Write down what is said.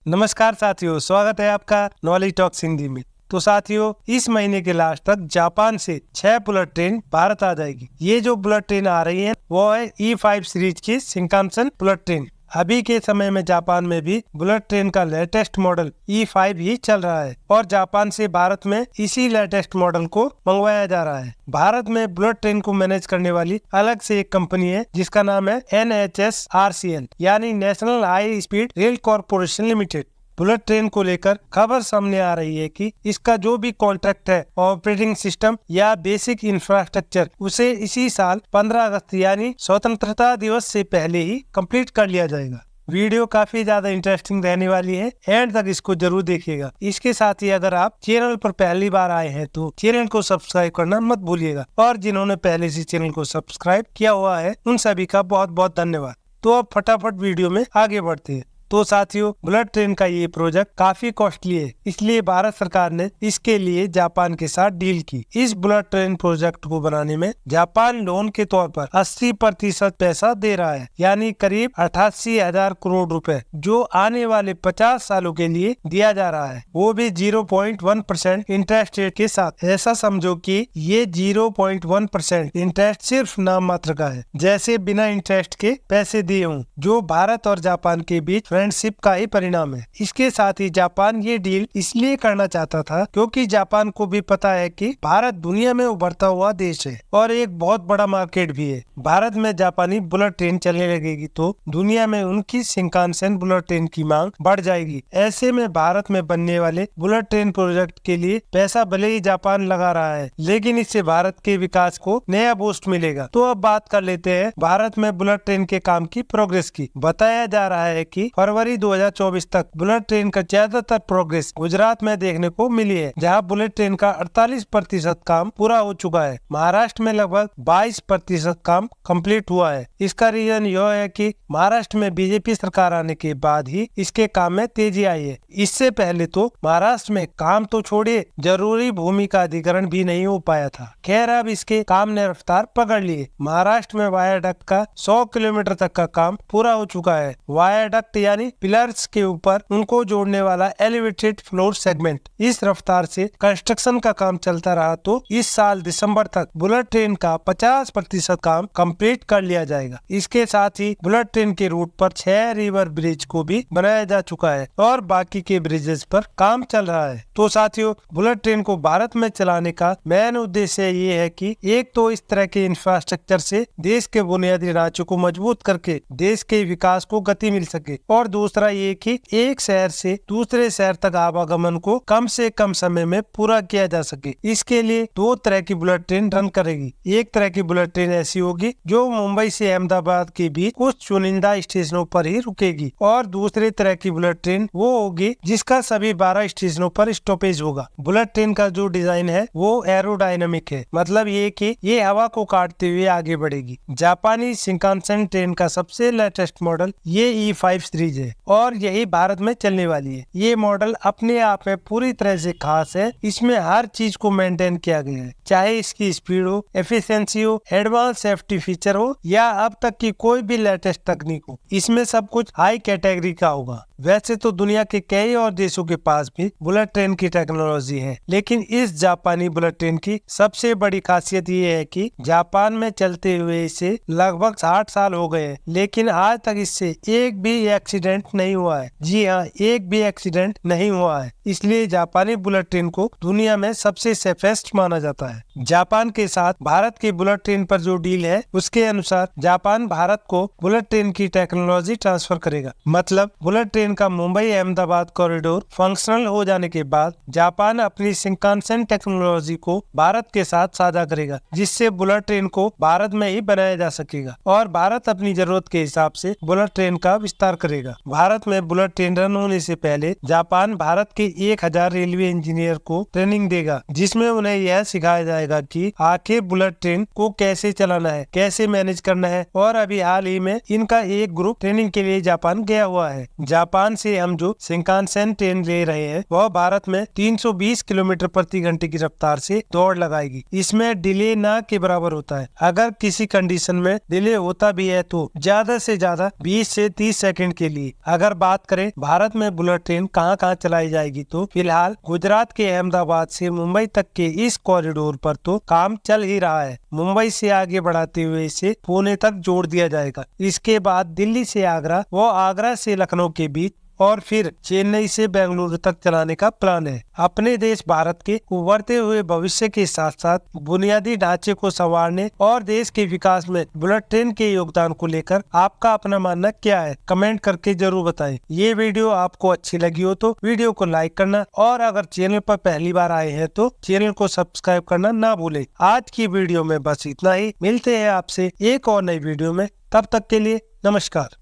नमस्कार साथियों, स्वागत है आपका नॉलेज टॉक्स हिंदी में। तो साथियों, इस महीने के लास्ट तक जापान से 6 बुलेट ट्रेन भारत आ जाएगी। ये जो बुलेट ट्रेन आ रही है वो है E5 सीरीज की शिंकानसेन बुलेट ट्रेन। अभी के समय में जापान में भी बुलेट ट्रेन का लेटेस्ट मॉडल E5 ही चल रहा है और जापान से भारत में इसी लेटेस्ट मॉडल को मंगवाया जा रहा है। भारत में बुलेट ट्रेन को मैनेज करने वाली अलग से एक कंपनी है जिसका नाम है NHSRCL यानी national high speed rail corporation limited. Bullet train को लेकर खबर सामने आ रही है कि इसका जो भी कॉन्ट्रैक्ट है, ऑपरेटिंग सिस्टम या बेसिक इंफ्रास्ट्रक्चर, उसे इसी साल 15 अगस्त यानी स्वतंत्रता दिवस से पहले ही कंप्लीट कर लिया जाएगा। वीडियो काफी ज्यादा इंटरेस्टिंग रहने वाली है, एंड तक इसको जरूर देखिएगा। इसके साथ ही अगर आप चैनल पर पहली बार आए हैं तो चैनल को सब्सक्राइब करना मत भूलिएगा, और जिन्होंने पहले से चैनल को सब्सक्राइब किया हुआ है उन सभी का बहुत बहुत धन्यवाद। तो अब फटाफट वीडियो में आगे बढ़ते हैं। तो साथियों, बुलेट ट्रेन का ये प्रोजेक्ट काफी कॉस्टली है, इसलिए भारत सरकार ने इसके लिए जापान के साथ डील की। इस बुलेट ट्रेन प्रोजेक्ट को बनाने में जापान लोन के तौर पर 80% पैसा दे रहा है, यानी करीब 88,000 करोड़ रुपए, जो आने वाले 50 सालों के लिए दिया जा रहा है, वो भी 0.1% इंटरेस्ट रेट के साथ। ऐसा समझो कि ये 0.1% इंटरेस्ट सिर्फ नाम मात्र का है, जैसे बिना इंटरेस्ट के पैसे दिए हों, जो भारत और जापान के बीच फ्रेंडशिप का ही परिणाम है। इसके साथ ही जापान ये डील इसलिए करना चाहता था क्योंकि जापान को भी पता है कि भारत दुनिया में उभरता हुआ देश है और एक बहुत बड़ा मार्केट भी है। भारत में जापानी बुलेट ट्रेन चलने लगेगी तो दुनिया में उनकी शिंकानसेन बुलेट ट्रेन की मांग बढ़ जाएगी। ऐसे में भारत में बनने वाले बुलेट ट्रेन प्रोजेक्ट के लिए पैसा भले ही जापान लगा रहा है, लेकिन इससे भारत के विकास को नया बूस्ट मिलेगा। तो अब बात कर लेते हैं भारत में बुलेट ट्रेन के काम की प्रोग्रेस की। बताया जा रहा है कि फरवरी 2024 तक बुलेट ट्रेन का ज्यादातर प्रोग्रेस गुजरात में देखने को मिली है, जहां बुलेट ट्रेन का 48% काम पूरा हो चुका है। महाराष्ट्र में लगभग 22% काम कंप्लीट हुआ है। इसका रीजन यह है कि महाराष्ट्र में बीजेपी सरकार आने के बाद ही इसके काम में तेजी आई है। इससे पहले तो महाराष्ट्र में काम तो छोड़िए, जरूरी भूमि का अधिग्रहण भी नहीं हो पाया था। खैर, अब इसके काम ने रफ्तार पकड़ ली है। महाराष्ट्र में वायाडक्ट का 100 किलोमीटर तक का काम पूरा हो चुका है। वायाडक्ट यानी पिलर्स के ऊपर उनको जोड़ने वाला एलिवेटेड फ्लोर सेगमेंट। इस रफ्तार से कंस्ट्रक्शन का काम चलता रहा तो इस साल दिसंबर तक बुलेट ट्रेन का 50% काम कंप्लीट कर लिया जाएगा। इसके साथ ही बुलेट ट्रेन के रूट पर 6 रिवर ब्रिज को भी बनाया जा चुका है और बाकी के ब्रिजेस पर काम चल रहा है। तो साथियों, बुलेट ट्रेन को भारत में चलाने का मेन उद्देश्य ये है कि एक तो इस तरह के इंफ्रास्ट्रक्चर से देश के बुनियादी ढांचे को मजबूत करके देश के विकास को गति मिल सके, और दूसरा ये कि एक शहर से दूसरे शहर तक आवागमन को कम से कम समय में पूरा किया जा सके। इसके लिए 2 तरह की बुलेट ट्रेन रन करेगी। एक तरह की बुलेट ट्रेन ऐसी होगी जो मुंबई से अहमदाबाद के बीच कुछ चुनिंदा स्टेशनों पर ही रुकेगी, और दूसरे तरह की बुलेट ट्रेन वो होगी जिसका सभी 12 स्टेशनों पर स्टॉपेज होगा। बुलेट ट्रेन का जो डिजाइन है वो एरोडायनामिक है, मतलब ये कि ये हवा को काटते हुए आगे बढ़ेगी। जापानी शिंकानसेन ट्रेन का सबसे लेटेस्ट मॉडल ये E5 सीरीज है और यही भारत में चलने वाली है। ये मॉडल अपने आप में पूरी तरह से खास है। इसमें हर चीज को मेंटेन किया गया है, चाहे इसकी स्पीड हो, एफिशिएंसी हो, एडवांस सेफ्टी फीचर हो या अब तक की कोई भी लेटेस्ट तकनीक हो। इसमें सब कुछ हाई कैटेगरी का होगा। वैसे तो दुनिया के कई और देशों के पास भी बुलेट ट्रेन की टेक्नोलॉजी है, लेकिन इस जापानी बुलेट ट्रेन की सबसे बड़ी खासियत ये है कि जापान में चलते हुए इसे लगभग 60 साल हो गए, लेकिन आज तक इससे एक भी एक्सीडेंट नहीं हुआ है। जी हाँ, एक भी एक्सीडेंट नहीं हुआ है। इसलिए जापानी बुलेट ट्रेन को दुनिया में सबसे सेफेस्ट माना जाता है। जापान के साथ भारत की बुलेट ट्रेन पर जो डील है उसके अनुसार जापान भारत को बुलेट ट्रेन की टेक्नोलॉजी ट्रांसफर करेगा। मतलब बुलेट ट्रेन का मुंबई अहमदाबाद कॉरिडोर फंक्शनल हो जाने के बाद जापान अपनी शिंकानसेन टेक्नोलॉजी को भारत के साथ साझा करेगा, जिससे बुलेट ट्रेन को भारत में ही बनाया जा सकेगा और भारत अपनी जरूरत के हिसाब से बुलेट ट्रेन का विस्तार करेगा। भारत में बुलेट ट्रेन रन होने से पहले जापान भारत के 1000 रेलवे इंजीनियर को ट्रेनिंग देगा, जिसमें उन्हें यह सिखाया जाएगा कि आखिर बुलेट ट्रेन को कैसे चलाना है, कैसे मैनेज करना है। और अभी हाल ही में इनका एक ग्रुप ट्रेनिंग के लिए जापान गया हुआ है। जापान से हम जो शिंकानसेन ट्रेन ले रहे हैं वह भारत में 320 किलोमीटर प्रति घंटे की रफ्तार से दौड़ लगाएगी। इसमें डिले ना के बराबर होता है। अगर किसी कंडीशन में डिले होता भी है तो ज्यादा से ज्यादा 20 से 30 सेकंड के लिए लिए। अगर बात करें भारत में बुलेट ट्रेन कहाँ कहाँ चलाई जाएगी, तो फिलहाल गुजरात के अहमदाबाद से मुंबई तक के इस कॉरिडोर पर तो काम चल ही रहा है। मुंबई से आगे बढ़ाते हुए इसे पुणे तक जोड़ दिया जाएगा। इसके बाद दिल्ली से आगरा व आगरा से लखनऊ के बीच और फिर चेन्नई से बेंगलुरु तक चलाने का प्लान है। अपने देश भारत के उभरते हुए भविष्य के साथ साथ बुनियादी ढांचे को संवारने और देश के विकास में बुलेट ट्रेन के योगदान को लेकर आपका अपना मानना क्या है, कमेंट करके जरूर बताएं। ये वीडियो आपको अच्छी लगी हो तो वीडियो को लाइक करना और अगर चैनल पर पहली बार आए हैं तो चैनल को सब्सक्राइब करना ना भूलें। आज की वीडियो में बस इतना ही। मिलते हैं आपसे एक और नई वीडियो में, तब तक के लिए नमस्कार।